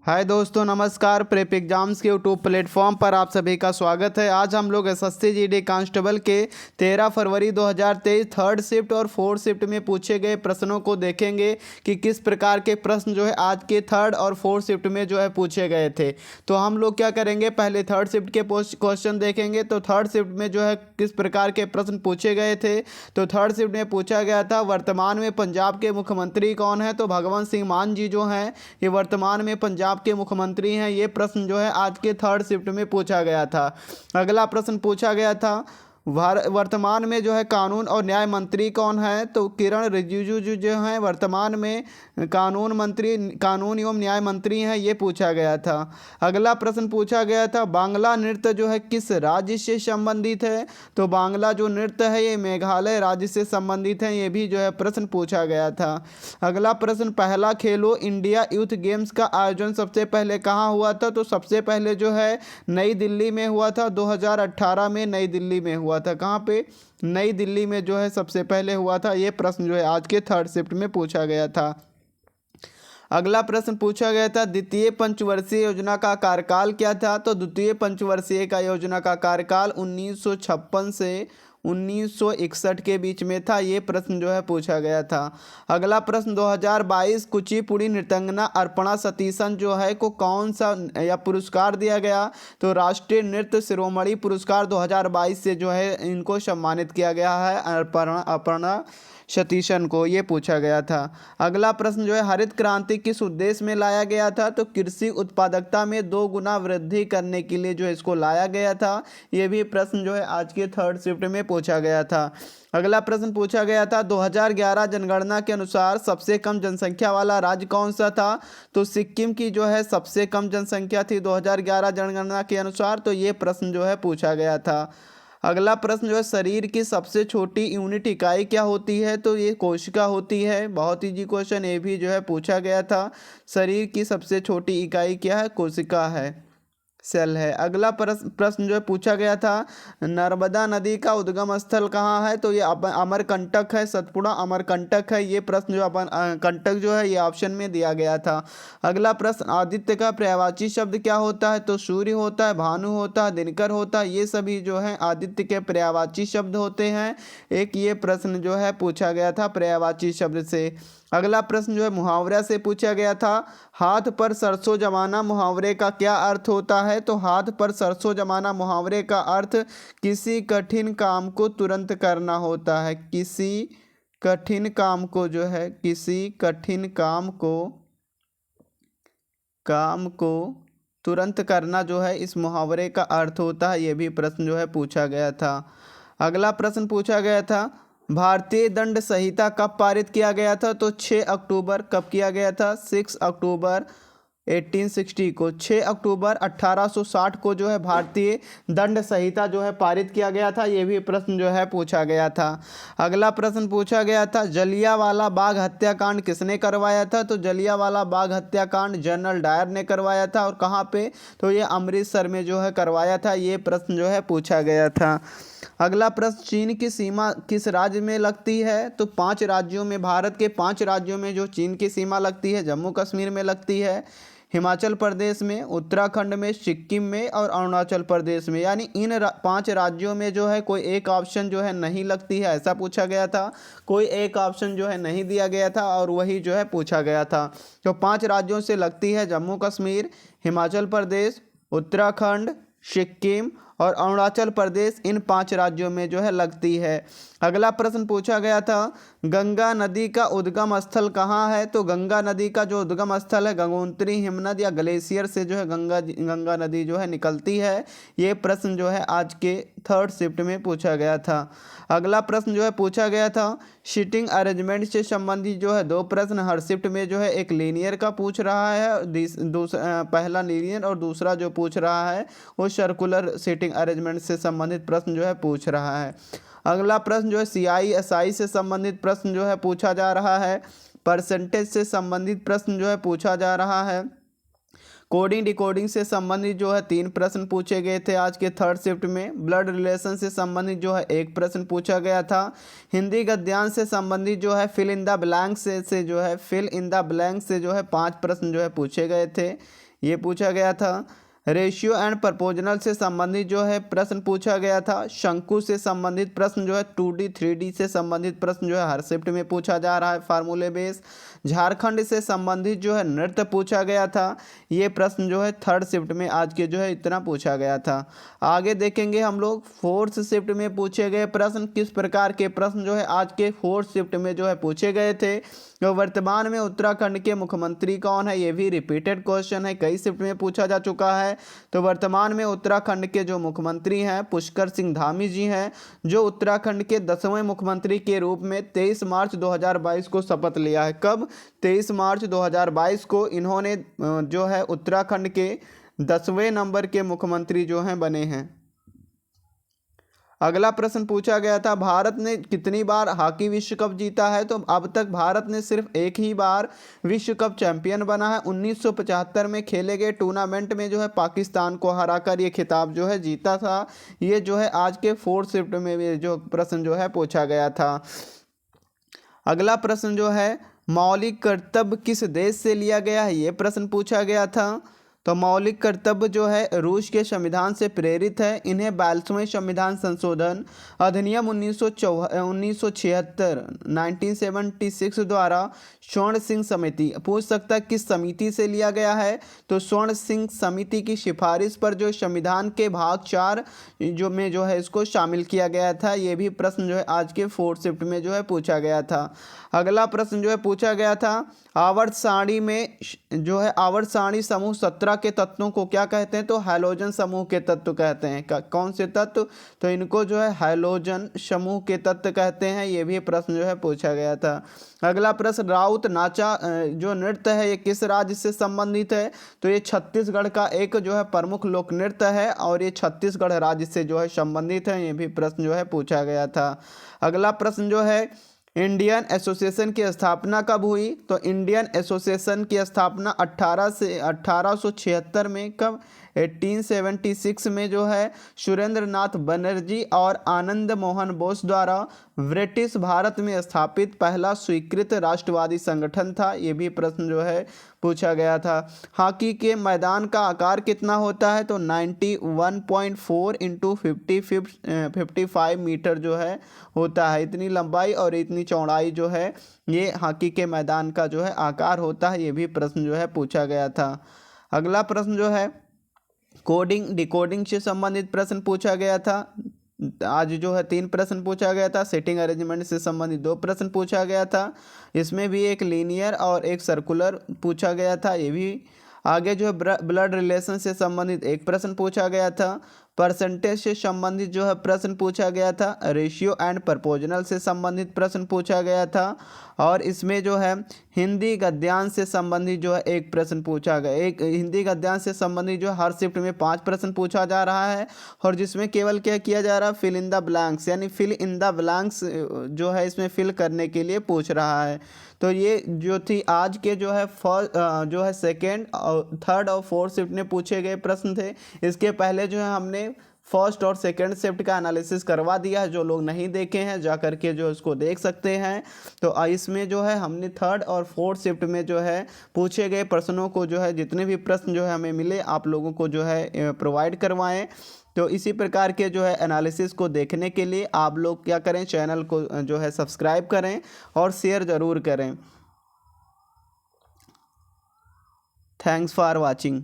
हाय दोस्तों, नमस्कार। Prep exams के यूट्यूब प्लेटफॉर्म पर आप सभी का स्वागत है। आज हम लोग एसएससी जीडी कांस्टेबल के 13 फरवरी 2023 थर्ड शिफ्ट और फोर्थ शिफ्ट में पूछे गए प्रश्नों को देखेंगे कि किस प्रकार के प्रश्न जो है आज के थर्ड और फोर्थ शिफ्ट में जो है पूछे गए थे। तो हम लोग क्या करेंगे, पहले थर्ड शिफ्ट के क्वेश्चन देखेंगे। तो थर्ड शिफ्ट में जो है किस प्रकार के प्रश्न पूछे गए थे। तो थर्ड शिफ्ट में पूछा गया था वर्तमान में पंजाब के मुख्यमंत्री कौन है। तो भगवंत सिंह मान जी जो हैं ये वर्तमान में पंजाब के मुख्यमंत्री हैं। ये प्रश्न जो है आज के थर्ड शिफ्ट में पूछा गया था। अगला प्रश्न पूछा गया था वर्तमान में जो है कानून और न्याय मंत्री कौन है। तो किरण रिजिजू जो हैं वर्तमान में कानून एवं न्याय मंत्री हैं। ये पूछा गया था। अगला प्रश्न पूछा गया था बांग्ला नृत्य जो है किस राज्य से संबंधित है। तो बांग्ला जो नृत्य है ये मेघालय राज्य से संबंधित है। ये भी जो है प्रश्न पूछा गया था। अगला प्रश्न पहला खेलो इंडिया यूथ गेम्स का आयोजन सबसे पहले कहाँ हुआ था। तो सबसे पहले जो है नई दिल्ली में हुआ था। 2018 में नई दिल्ली में हुआ था। कहाँ पे? नई दिल्ली में जो है सबसे पहले हुआ था। ये प्रश्न जो है आज के थर्ड शिफ्ट में पूछा गया था। अगला प्रश्न पूछा गया था द्वितीय पंचवर्षीय योजना का कार्यकाल क्या था। तो द्वितीय पंचवर्षीय का योजना का कार्यकाल 1956 से 1961 के बीच में था। ये प्रश्न जो है पूछा गया था। अगला प्रश्न 2022 कुचिपुड़ी नृत्यांगना अर्पणा सतीशन जो है को कौन सा या पुरस्कार दिया गया। तो राष्ट्रीय नृत्य शिरोमणि पुरस्कार 2022 से जो है इनको सम्मानित किया गया है, अर्पणा सतीशन को। ये पूछा गया था। अगला प्रश्न जो है हरित क्रांति किस उद्देश्य में लाया गया था। तो कृषि उत्पादकता में 2 गुना वृद्धि करने के लिए जो इसको लाया गया था। ये भी प्रश्न जो है आज के थर्ड शिफ्ट में पूछा गया था। अगला प्रश्न पूछा गया था 2011 जनगणना के अनुसार सबसे कम जनसंख्या वाला राज्य कौन सा था। तो सिक्किम की जो है सबसे कम जनसंख्या थी 2011 जनगणना के अनुसार। तो ये प्रश्न जो है पूछा गया था। अगला प्रश्न जो है शरीर की सबसे छोटी यूनिट इकाई क्या होती है। तो ये कोशिका होती है। बहुत इजी क्वेश्चन ये भी जो है पूछा गया था। शरीर की सबसे छोटी इकाई क्या है? कोशिका है, सेल है। अगला प्रश्न जो है पूछा गया था नर्मदा नदी का उद्गम स्थल कहाँ है। तो ये अमरकंटक है, सतपुड़ा अमरकंटक है। ये प्रश्न जो कंटक जो है ये ऑप्शन में दिया गया था। अगला प्रश्न आदित्य का पर्यायवाची शब्द क्या होता है। तो सूर्य होता है, भानु होता है, दिनकर होता है। ये सभी जो है आदित्य के पर्यायवाची शब्द होते हैं। एक ये प्रश्न जो है पूछा गया था पर्यायवाची शब्द से। अगला प्रश्न जो है मुहावरा से पूछा गया था हाथ पर सरसों जमाना मुहावरे का क्या अर्थ होता है। तो हाथ पर सरसों जमाना मुहावरे का अर्थ किसी कठिन काम को तुरंत करना होता है। किसी कठिन काम को जो है किसी कठिन काम को तुरंत करना जो है इस मुहावरे का अर्थ होता है। ये भी प्रश्न जो है पूछा गया था। अगला प्रश्न पूछा गया था भारतीय दंड संहिता कब पारित किया गया था। तो 6 अक्टूबर। कब किया गया था? 6 अक्टूबर 1860 को। 6 अक्टूबर 1860 को जो है भारतीय दंड संहिता जो है पारित किया गया था। ये भी प्रश्न जो है पूछा गया था। अगला प्रश्न पूछा गया था जलियांवाला बाग हत्याकांड किसने करवाया था। तो जलियांवाला बाग हत्याकांड जनरल डायर ने करवाया था। और कहाँ पे? तो ये अमृतसर में जो है करवाया था। ये प्रश्न जो है पूछा गया था। अगला प्रश्न चीन की सीमा किस राज्य में लगती है। तो 5 राज्यों में, भारत के 5 राज्यों में जो चीन की सीमा लगती है, जम्मू कश्मीर में लगती है, हिमाचल प्रदेश में, उत्तराखंड में, सिक्किम में और अरुणाचल प्रदेश में। यानी इन 5 राज्यों में जो है कोई एक ऑप्शन जो है नहीं लगती है, ऐसा पूछा गया था। कोई एक ऑप्शन जो है नहीं दिया गया था और वही जो है पूछा गया था। तो 5 राज्यों से लगती है जम्मू कश्मीर, हिमाचल प्रदेश, उत्तराखंड, सिक्किम और अरुणाचल प्रदेश। इन 5 राज्यों में जो है लगती है। अगला प्रश्न पूछा गया था गंगा नदी का उद्गम स्थल कहाँ है। तो गंगा नदी का जो उद्गम स्थल है गंगोत्री हिमनद या ग्लेशियर से जो है गंगा नदी जो है निकलती है। ये प्रश्न जो है आज के थर्ड शिफ्ट में पूछा गया था। अगला प्रश्न जो है पूछा गया था सीटिंग अरेंजमेंट से संबंधित जो है 2 प्रश्न हर शिफ्ट में जो है एक लीनियर का पूछ रहा है, पहला लीनियर और दूसरा जो पूछ रहा है वो सर्कुलर सीटिंग अरेंजमेंट से संबंधित प्रश्न जो है पूछ रहा है। अगला प्रश्न जो है CISI से संबंधित प्रश्न जो है पूछा जा रहा है। परसेंटेज से संबंधित प्रश्न जो है पूछा जा रहा है। कोडिंग डिकोडिंग से संबंधित जो है 3 प्रश्न पूछे गए थे आज के थर्ड शिफ्ट में। ब्लड रिलेशन से संबंधित जो है 1 प्रश्न पूछा गया था। हिंदी गद्यांश से संबंधित जो है फिल इन द ब्लैंक से जो है 5 प्रश्न जो है पूछे गए थे। ये पूछा गया था। रेशियो एंड प्रपोजनल से संबंधित जो है प्रश्न पूछा गया था। शंकु से संबंधित प्रश्न जो है 2D 3D से संबंधित प्रश्न जो है हर शिफ्ट में पूछा जा रहा है फार्मूले बेस। झारखंड से संबंधित जो है नृत्य पूछा गया था। ये प्रश्न जो है थर्ड शिफ्ट में आज के जो है इतना पूछा गया था। आगे देखेंगे हम लोग फोर्थ शिफ्ट में पूछे गए प्रश्न, किस प्रकार के प्रश्न जो है आज के फोर्थ शिफ्ट में जो है पूछे गए थे। तो वर्तमान में उत्तराखंड के मुख्यमंत्री कौन है, ये भी रिपीटेड क्वेश्चन है, कई शिफ्ट में पूछा जा चुका है। तो वर्तमान में उत्तराखंड के जो मुख्यमंत्री हैं पुष्कर सिंह धामी जी हैं, जो उत्तराखंड के 10वें मुख्यमंत्री के रूप में 23 मार्च 2022 को शपथ लिया है। कब? 23 मार्च 2022 को इन्होंने जो है उत्तराखंड के 10वें नंबर के मुख्यमंत्री जो हैं बने हैं। अगला प्रश्न पूछा गया था, भारत ने कितनी बार हॉकी विश्व कप जीता है। तो अब तक भारत ने सिर्फ एक ही बार विश्व कप चैंपियन बना है। 1975 में खेले गए टूर्नामेंट में जो है पाकिस्तान को हराकर ये खिताब जो है जीता था। ये जो है आज के फोर्थ शिफ्ट में भी जो प्रश्न जो है पूछा गया था। अगला प्रश्न जो है, मौलिक कर्तव्य किस देश से लिया गया है, ये प्रश्न पूछा गया था। तो मौलिक कर्तव्य जो है रूस के संविधान से प्रेरित है। इन्हें 42वें संविधान संशोधन अधिनियम 1976 1976 द्वारा स्वर्ण सिंह समिति, पूछ सकता है किस समिति से लिया गया है। तो स्वर्ण सिंह समिति की सिफारिश पर जो संविधान के भाग 4 जो में जो है इसको शामिल किया गया था। ये भी प्रश्न जो है आज के फोर्थ शिफ्ट में जो है पूछा गया था। अगला प्रश्न जो है पूछा गया था, आवर्त सारणी में जो है आवर्त सारणी समूह 17 के तत्वों को क्या कहते हैं। तो हैलोजन समूह के तत्व कहते हैं। कौन से तत्व? तो इनको जो है हैलोजन समूह के तत्व कहते हैं। ये भी प्रश्न जो है पूछा गया था। अगला प्रश्न, राउत नाचा जो नृत्य है ये किस राज्य से संबंधित है। तो ये छत्तीसगढ़ का एक जो है प्रमुख लोक नृत्य है और ये छत्तीसगढ़ राज्य से जो है संबंधित है। ये भी प्रश्न जो है पूछा गया था। अगला प्रश्न जो है, इंडियन एसोसिएशन की स्थापना कब हुई। तो इंडियन एसोसिएशन की स्थापना 1876 में, कब? 1876 में जो है सुरेंद्र नाथ बनर्जी और आनंद मोहन बोस द्वारा ब्रिटिश भारत में स्थापित पहला स्वीकृत राष्ट्रवादी संगठन था। ये भी प्रश्न जो है पूछा गया था। हॉकी के मैदान का आकार कितना होता है। तो 91.4 इंटू 55 मीटर जो है होता है। इतनी लंबाई और इतनी चौड़ाई जो है ये हॉकी के मैदान का जो है आकार होता है। ये भी प्रश्न जो है पूछा गया था। अगला प्रश्न जो है, कोडिंग डिकोडिंग से संबंधित प्रश्न पूछा गया था। आज जो है 3 प्रश्न पूछा गया था। सेटिंग अरेंजमेंट से संबंधित 2 प्रश्न पूछा गया था। इसमें भी एक लीनियर और एक सर्कुलर पूछा गया था। ये भी आगे जो है ब्लड रिलेशन से संबंधित 1 प्रश्न पूछा गया था। परसेंटेज से संबंधित जो है प्रश्न पूछा गया था। रेशियो एंड प्रपोजनल से संबंधित प्रश्न पूछा गया था। और इसमें जो है हिंदी गद्यांश से संबंधित जो है 1 प्रश्न पूछा गया। एक हिंदी गद्यांश से संबंधित जो हर शिफ्ट में 5 प्रश्न पूछा जा रहा है और जिसमें केवल क्या किया जा रहा है, फिल इन द ब्लैंक्स, यानी फिल इन द ब्लैंक्स जो है इसमें फिल करने के लिए पूछ रहा है। तो ये जो थी आज के जो है फर्स्ट जो है सेकेंड और थर्ड और फोर्थ शिफ्ट में पूछे गए प्रश्न थे। इसके पहले जो है हमने फर्स्ट और सेकंड शिफ्ट का एनालिसिस करवा दिया है। जो लोग नहीं देखे हैं जा करके जो इसको देख सकते हैं। तो इसमें जो है हमने थर्ड और फोर्थ शिफ्ट में जो है पूछे गए प्रश्नों को जो है जितने भी प्रश्न जो है हमें मिले आप लोगों को जो है प्रोवाइड करवाएं। तो इसी प्रकार के जो है एनालिसिस को देखने के लिए आप लोग क्या करें, चैनल को जो है सब्सक्राइब करें और शेयर ज़रूर करें। Thanks for watching.